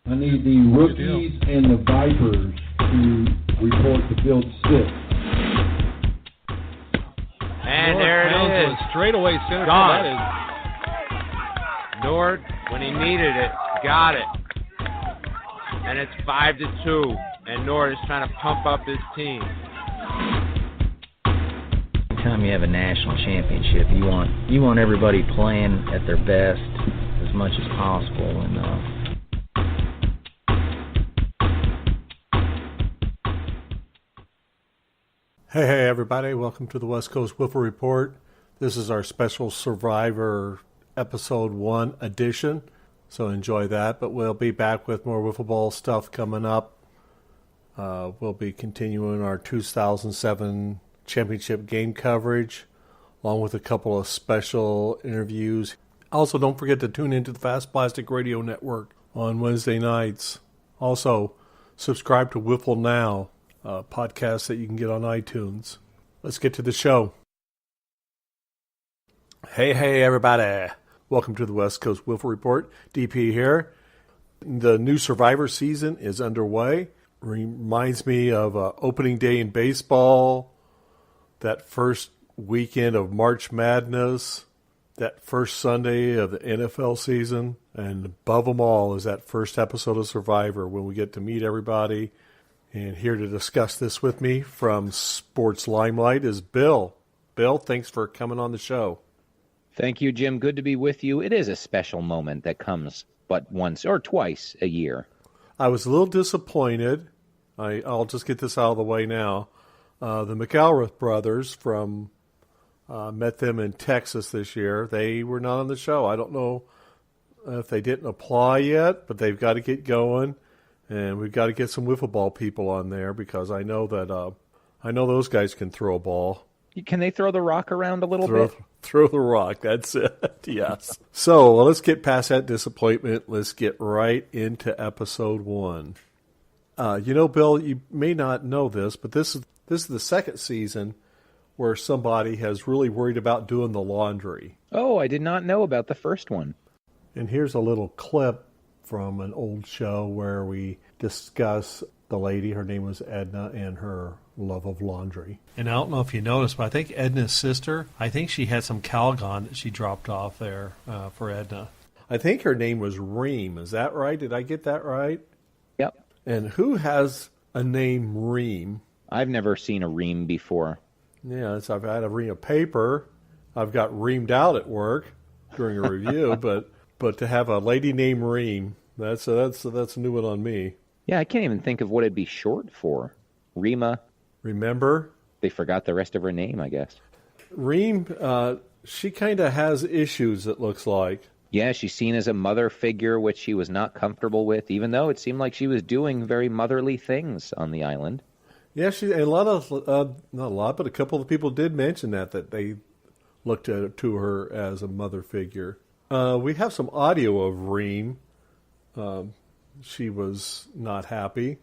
I need the rookies and the Vipers to report to field 6. And there it is. Straightaway center. Gone. That is. Nord, when he needed it, got it. And it's 5-2. And Nord is trying to pump up his team. Anytime you have a national championship, you want everybody playing at their best as much as possible. And Hey, everybody. Welcome to the West Coast Wiffle Report. This is our special Survivor Episode 1 edition, so enjoy that. But we'll be back with more wiffle ball stuff coming up. We'll be continuing our 2007 championship game coverage, along with a couple of special interviews. Also, don't forget to tune into the Fast Plastic Radio Network on Wednesday nights. Also, subscribe to Wiffle Now, a podcast that you can get on iTunes. Let's get to the show. Hey, everybody. Welcome to the West Coast Wiffle Report. DP here. The new Survivor season is underway. Reminds me of opening day in baseball, that first weekend of March Madness, that first Sunday of the NFL season, and above them all is that first episode of Survivor when we get to meet everybody. And here to discuss this with me from Sports Limelight is Bill. Bill, thanks for coming on the show. Thank you, Jim. Good to be with you. It is a special moment that comes but once or twice a year. I was a little disappointed. I'll just get this out of the way now. The McElrath brothers met them in Texas this year. They were not on the show. I don't know if they didn't apply yet, but they've got to get going. And we've got to get some wiffle ball people on there because I know that I know those guys can throw a ball. Can they throw the rock around a little bit? Throw the rock, that's it, yes. So let's get past that disappointment. Let's get right into episode 1. Bill, you may not know this, but this is the second season where somebody has really worried about doing the laundry. Oh, I did not know about the first one. And here's a little clip from an old show where we discuss the lady, her name was Edna, and her love of laundry. And I don't know if you noticed, but I think Edna's sister, I think she had some Calgon that she dropped off there for Edna. I think her name was Reem. Is that right? Did I get that right? Yep. And who has a name Reem? I've never seen a Reem before. Yeah, I've had a ream of paper. I've got reamed out at work during a review, but to have a lady named Reem, that's a new one on me. Yeah, I can't even think of what it'd be short for. Rima. Remember? They forgot the rest of her name, I guess. Reem, she kind of has issues, it looks like. Yeah, she's seen as a mother figure, which she was not comfortable with, even though it seemed like she was doing very motherly things on the island. Yeah, not a lot, but a couple of people did mention that they looked to her as a mother figure. We have some audio of Reem. She was not happy.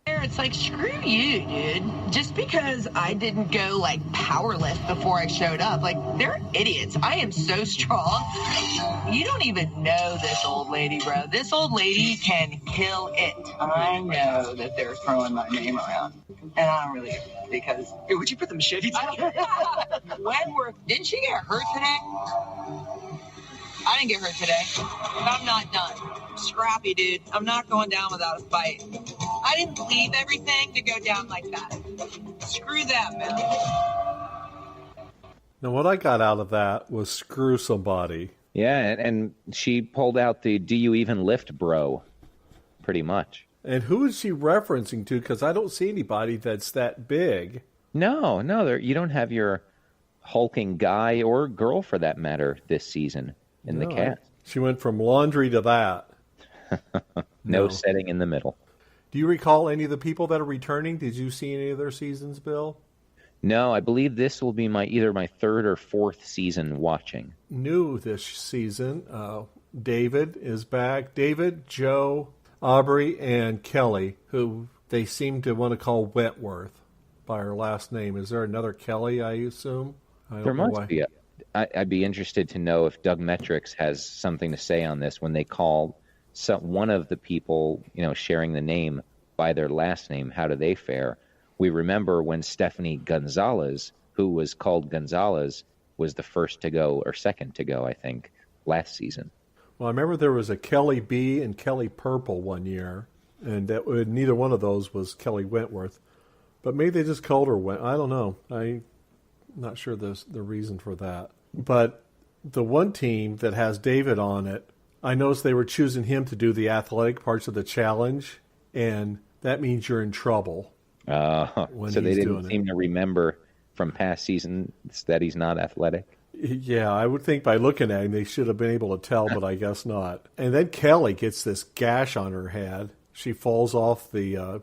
It's like, screw you, dude. Just because I didn't go, power lift before I showed up. They're idiots. I am so strong. You don't even know this old lady, bro. This old lady can kill it. I know that they're throwing my name around. And I don't really, because... Hey, would you put the machete down? Wentworth, didn't she get hurt today? I didn't get hurt today. I'm not done. Scrappy, dude. I'm not going down without a fight. I didn't leave everything to go down like that. Screw that, man. Now, what I got out of that was screw somebody. Yeah, and she pulled out the "Do you even lift, bro?" pretty much. And who is she referencing to? Because I don't see anybody that's that big. No, you don't have your hulking guy or girl, for that matter, this season in the cast. She went from laundry to that. No setting in the middle. Do you recall any of the people that are returning? Did you see any of their seasons, Bill? No, I believe this will be either my third or fourth season watching. New this season, David is back. David, Joe, Aubrey, and Kelly, who they seem to want to call Wentworth by her last name. Is there another Kelly, I assume? There must be. I'd be interested to know if Doug Metrics has something to say on this when they call one of the people, sharing the name by their last name, how do they fare? We remember when Stephanie Gonzalez, who was called Gonzalez, was the first to go, or second to go, I think, last season. Well, I remember there was a Kelly B and Kelly Purple one year, and neither one of those was Kelly Wentworth. But maybe they just called her Went. I don't know. I'm not sure the reason for that. But the one team that has David on it, I noticed they were choosing him to do the athletic parts of the challenge, and that means you're in trouble. So they didn't seem to remember from past seasons that he's not athletic. Yeah, I would think by looking at him they should have been able to tell, but I guess not. And then Kelly gets this gash on her head. She falls off the...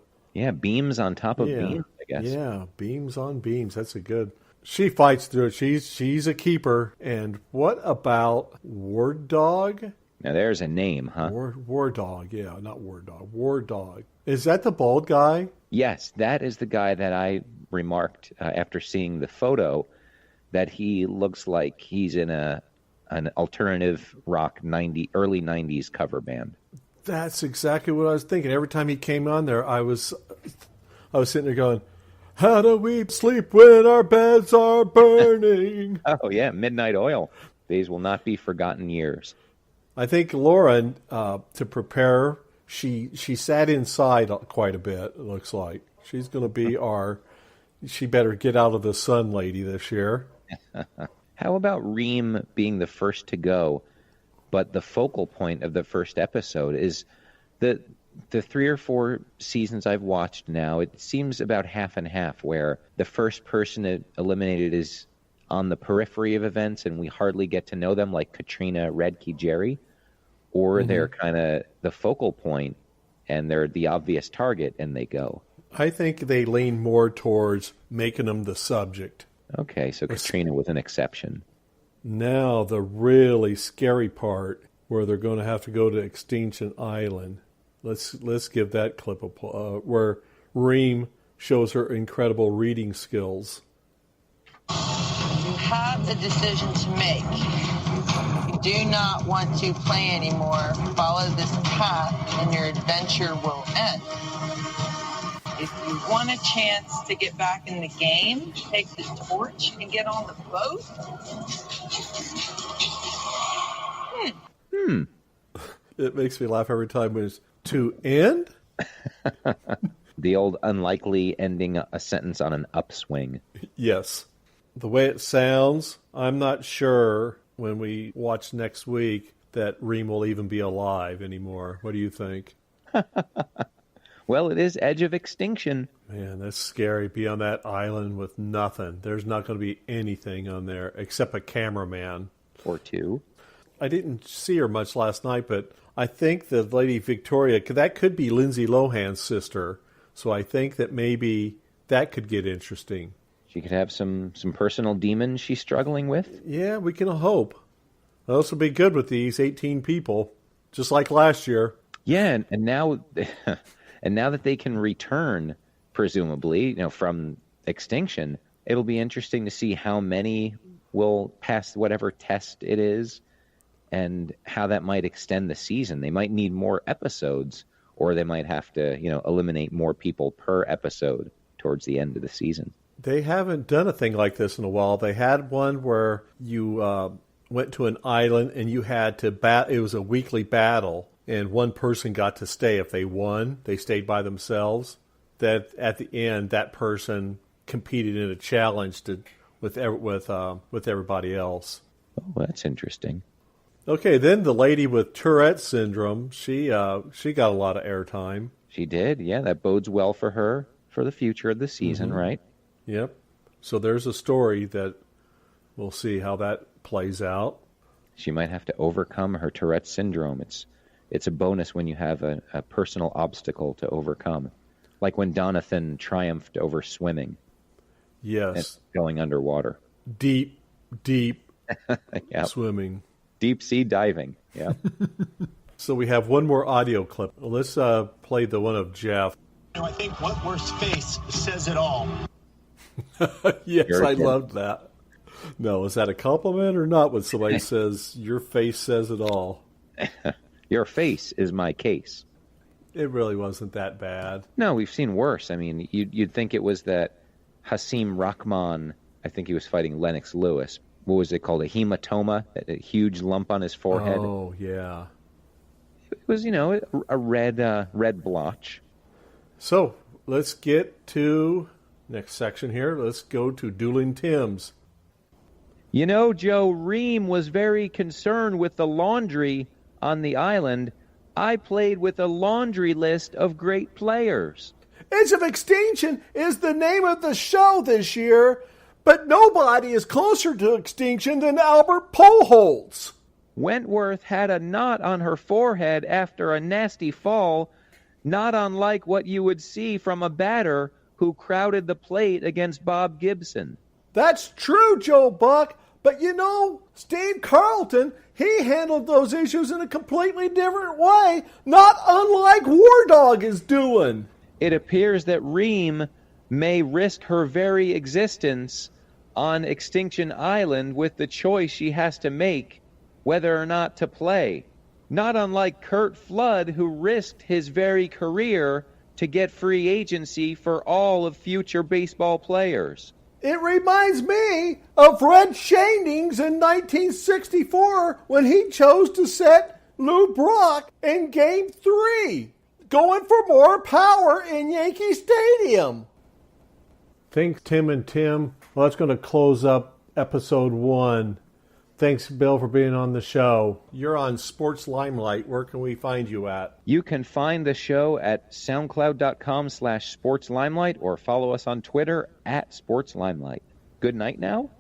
beams on top of beams, I guess. Yeah, beams on beams. That's a good... She fights through it. She's a keeper. And what about War Dog? Now there's a name, huh? War Dog, yeah, not War Dog. War Dog. Is that the bald guy? Yes, that is the guy that I remarked after seeing the photo, that he looks like he's in an alternative rock early 90s cover band. That's exactly what I was thinking. Every time he came on there, I was sitting there going, how do we sleep when our beds are burning? Oh, yeah, Midnight Oil. These will not be forgotten years. I think Lauren, to prepare, she sat inside quite a bit, it looks like. She's going to be she better get out of the sun lady this year. How about Reem being the first to go, but the focal point of the first episode is the 3 or 4 seasons I've watched now, it seems about half and half, where the first person eliminated is on the periphery of events and we hardly get to know them, like Katrina Redke Jerry, or they're kind of the focal point and they're the obvious target and they go. I think they lean more towards making them the subject. Okay, so Katrina was an exception. Now the really scary part, where they're going to have to go to Extinction Island. Let's give that clip where Reem shows her incredible reading skills. You have a decision to make. You do not want to play anymore. Follow this path and your adventure will end. If you want a chance to get back in the game, take the torch and get on the boat. It makes me laugh every time when it's to end. The old unlikely ending a sentence on an upswing. Yes. The way it sounds, I'm not sure when we watch next week that Reem will even be alive anymore. What do you think? Well, it is edge of extinction. Man, that's scary. Be on that island with nothing. There's not going to be anything on there except a cameraman. Or 2. I didn't see her much last night, but I think the Lady Victoria, that could be Lindsay Lohan's sister. So I think that maybe that could get interesting. She could have some personal demons she's struggling with. Yeah, we can hope. Those will be good with these 18 people, just like last year. Yeah, and now... And now that they can return, presumably, from extinction, it'll be interesting to see how many will pass whatever test it is and how that might extend the season. They might need more episodes, or they might have to, eliminate more people per episode towards the end of the season. They haven't done a thing like this in a while. They had one where you went to an island and you had to it was a weekly battle. And one person got to stay. If they won, they stayed by themselves. That at the end, that person competed in a challenge with everybody else. Oh, that's interesting. Okay, then the lady with Tourette syndrome, she got a lot of airtime. She did, yeah. That bodes well for her for the future of the season, right? Yep. So there's a story that we'll see how that plays out. She might have to overcome her Tourette syndrome. It's a bonus when you have a personal obstacle to overcome. Like when Donathan triumphed over swimming. Yes. And going underwater. Deep yep. Swimming. Deep sea diving, yeah. So we have one more audio clip. Let's play the one of Jeff. I think Wentworth's face says it all. Yes, I loved that. No, is that a compliment or not when somebody says, your face says it all? Your face is my case. It really wasn't that bad. No, we've seen worse. I mean, you'd think it was that Hasim Rahman, I think he was fighting Lennox Lewis. What was it called? A hematoma? A huge lump on his forehead? Oh, yeah. It was, a red blotch. So, let's get to next section here. Let's go to Dueling Tims. Joe, Ream was very concerned with the laundry on the island. I played with a laundry list of great players. Edge of Extinction is the name of the show this year, but nobody is closer to extinction than Albert Pujols. Wentworth had a knot on her forehead after a nasty fall, not unlike what you would see from a batter who crowded the plate against Bob Gibson. That's true, Joe Buck. But Steve Carlton, he handled those issues in a completely different way, not unlike War Dog is doing. It appears that Ream may risk her very existence on Extinction Island with the choice she has to make whether or not to play. Not unlike Curt Flood, who risked his very career to get free agency for all of future baseball players. It reminds me of Red Shandings in 1964 when he chose to set Lou Brock in Game 3, going for more power in Yankee Stadium. Thanks, Tim and Tim. Well, that's going to close up episode 1. Thanks, Bill, for being on the show. You're on Sports Limelight. Where can we find you at? You can find the show at soundcloud.com/sportslimelight or follow us on Twitter @sportslimelight. Good night now?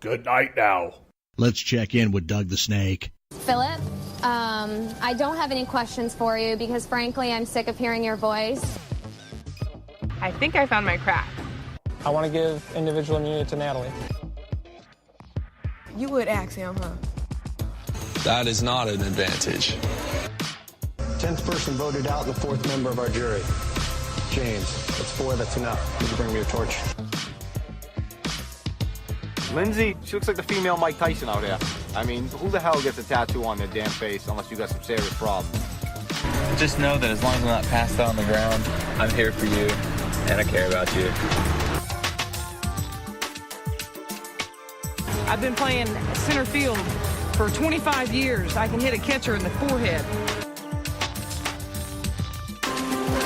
Good night now. Let's check in with Doug the Snake. Philip, I don't have any questions for you because, frankly, I'm sick of hearing your voice. I think I found my craft. I want to give individual immunity to Natalie. You would ask him, huh? That is not an advantage. 10th person voted out and the 4th member of our jury. James, that's 4, that's enough. You can bring me a torch. Lindsay, she looks like the female Mike Tyson out here. I mean, who the hell gets a tattoo on their damn face unless you got some serious problems? Just know that as long as I'm not passed out on the ground, I'm here for you, and I care about you. I've been playing center field for 25 years. I can hit a catcher in the forehead.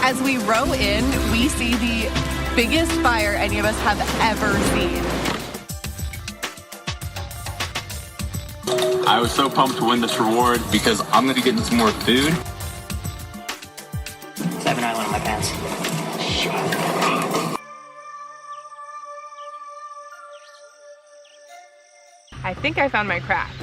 As we row in, we see the biggest fire any of us have ever seen. I was so pumped to win this reward because I'm going to get into some more food. 7 Island in my pants. I think I found my craft.